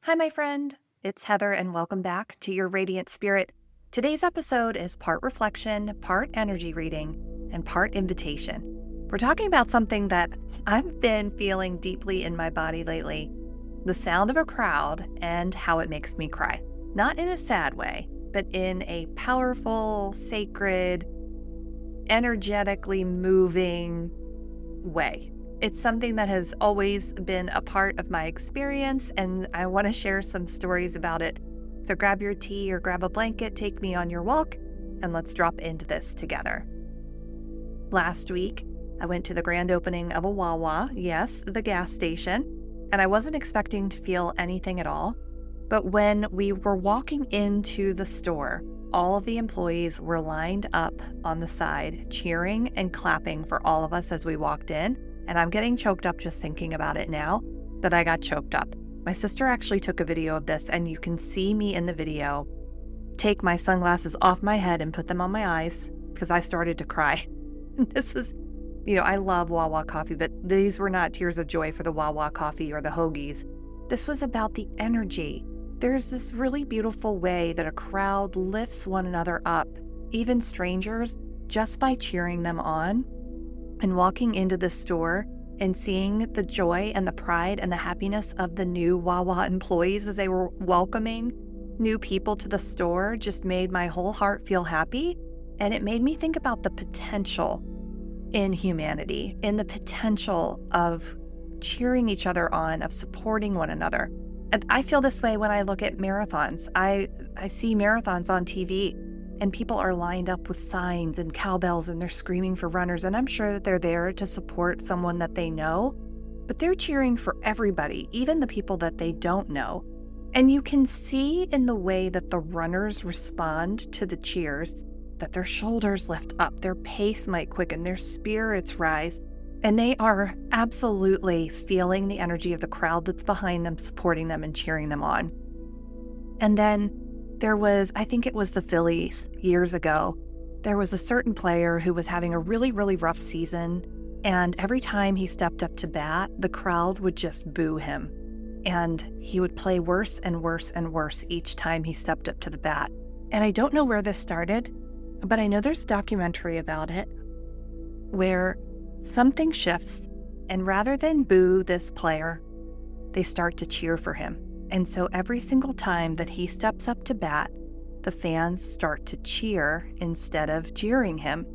Hi, my friend. It's Heather, and welcome back to Your Radiant Spirit. Today's episode is part reflection, part energy reading, and part invitation. We're talking about something that I've been feeling deeply in my body lately: the sound of a crowd and how it makes me cry. Not in a sad way, but in a powerful, sacred, energetically moving way. It's something that has always been a part of my experience, and I want to share some stories about it. So grab your tea or grab a blanket, take me on your walk, and let's drop into this together. Last week, I went to the grand opening of a Wawa, yes, the gas station, and I wasn't expecting to feel anything at all. But when we were walking into the store, all of the employees were lined up on the side, cheering and clapping for all of us as we walked in. And I'm getting choked up just thinking about it now that I got choked up. My sister actually took a video of this, and you can see me in the video take my sunglasses off my head and put them on my eyes because I started to cry. This was, I love Wawa coffee, but these were not tears of joy for the Wawa coffee or the hoagies. This was about the energy. There's this really beautiful way that a crowd lifts one another up, even strangers, just by cheering them on. And walking into the store and seeing the joy and the pride and the happiness of the new Wawa employees as they were welcoming new people to the store just made my whole heart feel happy. And it made me think about the potential in humanity, in the potential of cheering each other on, of supporting one another. And I feel this way when I look at marathons. I see marathons on TV, and people are lined up with signs and cowbells, and they're screaming for runners. And I'm sure that they're there to support someone that they know, but they're cheering for everybody, even the people that they don't know. And you can see in the way that the runners respond to the cheers that their shoulders lift up, their pace might quicken, their spirits rise, and they are absolutely feeling the energy of the crowd that's behind them, supporting them and cheering them on. And then there was, I think it was the Phillies years ago, there was a certain player who was having a really, really rough season, and every time he stepped up to bat, the crowd would just boo him. And he would play worse and worse and worse each time he stepped up to the bat. And I don't know where this started, but I know there's a documentary about it where something shifts, and rather than boo this player, they start to cheer for him. And so every single time that he steps up to bat, the fans start to cheer instead of jeering him.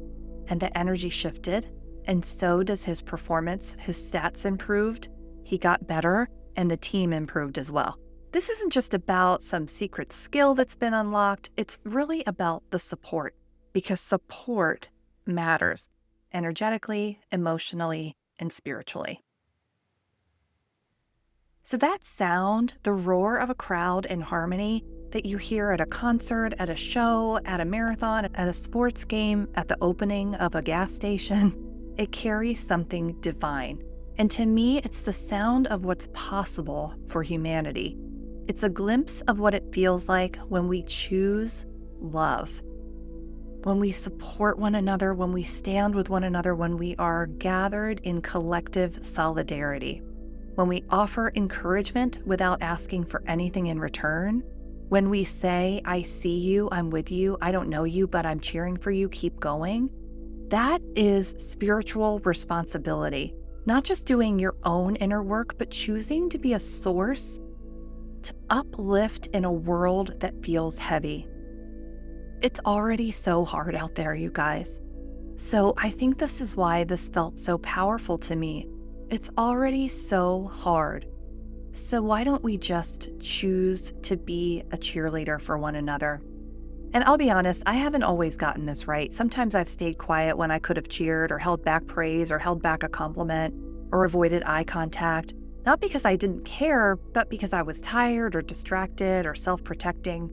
And the energy shifted, and so does his performance. His stats improved, he got better, and the team improved as well. This isn't just about some secret skill that's been unlocked. It's really about the support, because support matters energetically, emotionally, and spiritually. So that sound, the roar of a crowd in harmony that you hear at a concert, at a show, at a marathon, at a sports game, at the opening of a gas station, it carries something divine. And to me, it's the sound of what's possible for humanity. It's a glimpse of what it feels like when we choose love, when we support one another, when we stand with one another, when we are gathered in collective solidarity. When we offer encouragement without asking for anything in return, when we say, I see you, I'm with you, I don't know you, but I'm cheering for you, keep going, that is spiritual responsibility. Not just doing your own inner work, but choosing to be a source to uplift in a world that feels heavy. It's already so hard out there, you guys. So I think this is why this felt so powerful to me. It's already so hard. So why don't we just choose to be a cheerleader for one another? And I'll be honest, I haven't always gotten this right. Sometimes I've stayed quiet when I could have cheered or held back praise or held back a compliment or avoided eye contact, not because I didn't care, but because I was tired or distracted or self-protecting.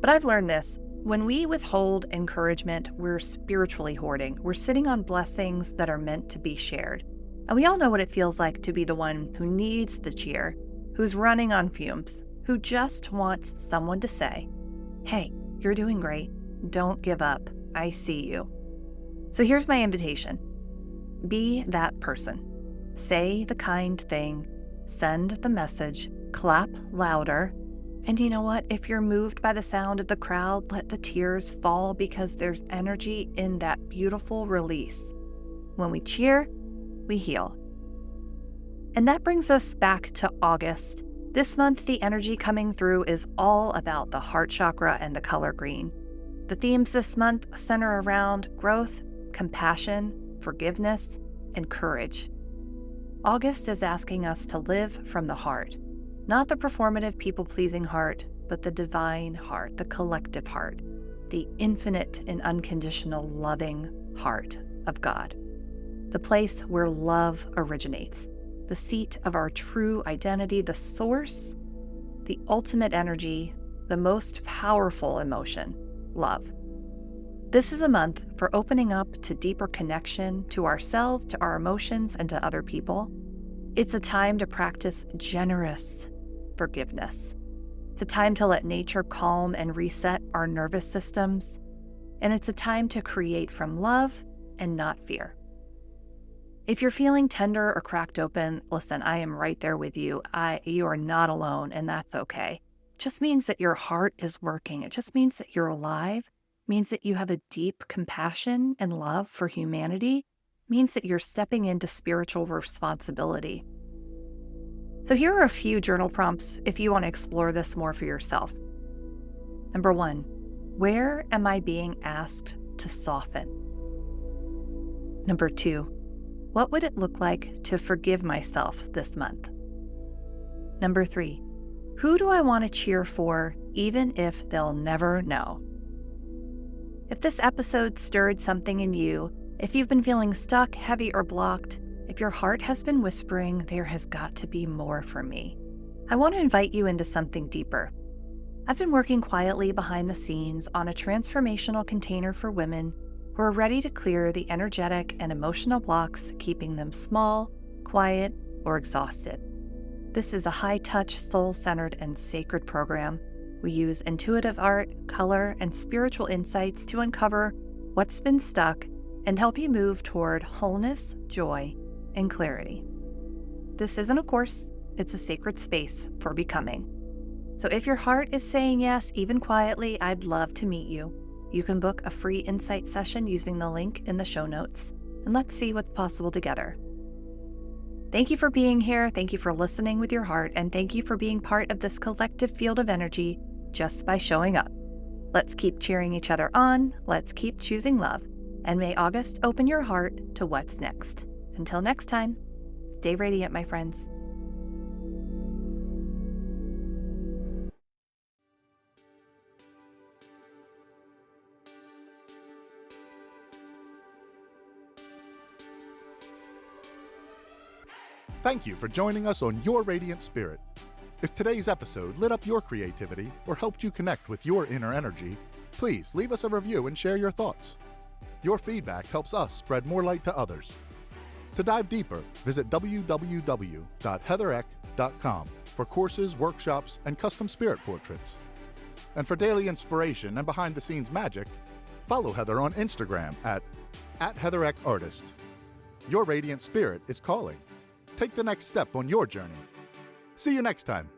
But I've learned this. When we withhold encouragement, we're spiritually hoarding. We're sitting on blessings that are meant to be shared. And we all know what it feels like to be the one who needs the cheer, who's running on fumes, who just wants someone to say, hey, you're doing great. Don't give up. I see you. So here's my invitation. Be that person. Say the kind thing, send the message, clap louder. And you know what? If you're moved by the sound of the crowd, let the tears fall because there's energy in that beautiful release. When we cheer, we heal. And that brings us back to August. This month, the energy coming through is all about the heart chakra and the color green. The themes this month center around growth, compassion, forgiveness, and courage. August is asking us to live from the heart, not the performative people-pleasing heart, but the divine heart, the collective heart, the infinite and unconditional loving heart of God, the place where love originates, the seat of our true identity, the source, the ultimate energy, the most powerful emotion, love. This is a month for opening up to deeper connection to ourselves, to our emotions, and to other people. It's a time to practice generous forgiveness. It's a time to let nature calm and reset our nervous systems. And it's a time to create from love and not fear. If you're feeling tender or cracked open, listen, I am right there with you. You are not alone, and that's okay. It just means that your heart is working. It just means that you're alive. It means that you have a deep compassion and love for humanity. It means that you're stepping into spiritual responsibility. So here are a few journal prompts if you want to explore this more for yourself. Number 1, where am I being asked to soften? Number 2, what would it look like to forgive myself this month? Number 3, who do I want to cheer for even if they'll never know? If this episode stirred something in you, if you've been feeling stuck, heavy, or blocked, if your heart has been whispering, there has got to be more for me, I want to invite you into something deeper. I've been working quietly behind the scenes on a transformational container for women who are ready to clear the energetic and emotional blocks keeping them small, quiet, or exhausted. This is a high-touch, soul-centered, and sacred program. We use intuitive art, color, and spiritual insights to uncover what's been stuck and help you move toward wholeness, joy, and clarity. This isn't a course, it's a sacred space for becoming. So if your heart is saying yes, even quietly, I'd love to meet you. You can book a free insight session using the link in the show notes, and let's see what's possible together. Thank you for being here, thank you for listening with your heart, and thank you for being part of this collective field of energy just by showing up. Let's keep cheering each other on, let's keep choosing love, and may August open your heart to what's next. Until next time, stay radiant, my friends. Thank you for joining us on Your Radiant Spirit. If today's episode lit up your creativity or helped you connect with your inner energy, please leave us a review and share your thoughts. Your feedback helps us spread more light to others. To dive deeper, visit www.heathereck.com for courses, workshops, and custom spirit portraits. And for daily inspiration and behind-the-scenes magic, follow Heather on Instagram at @HeatherEckArtist. Your radiant spirit is calling. Take the next step on your journey. See you next time.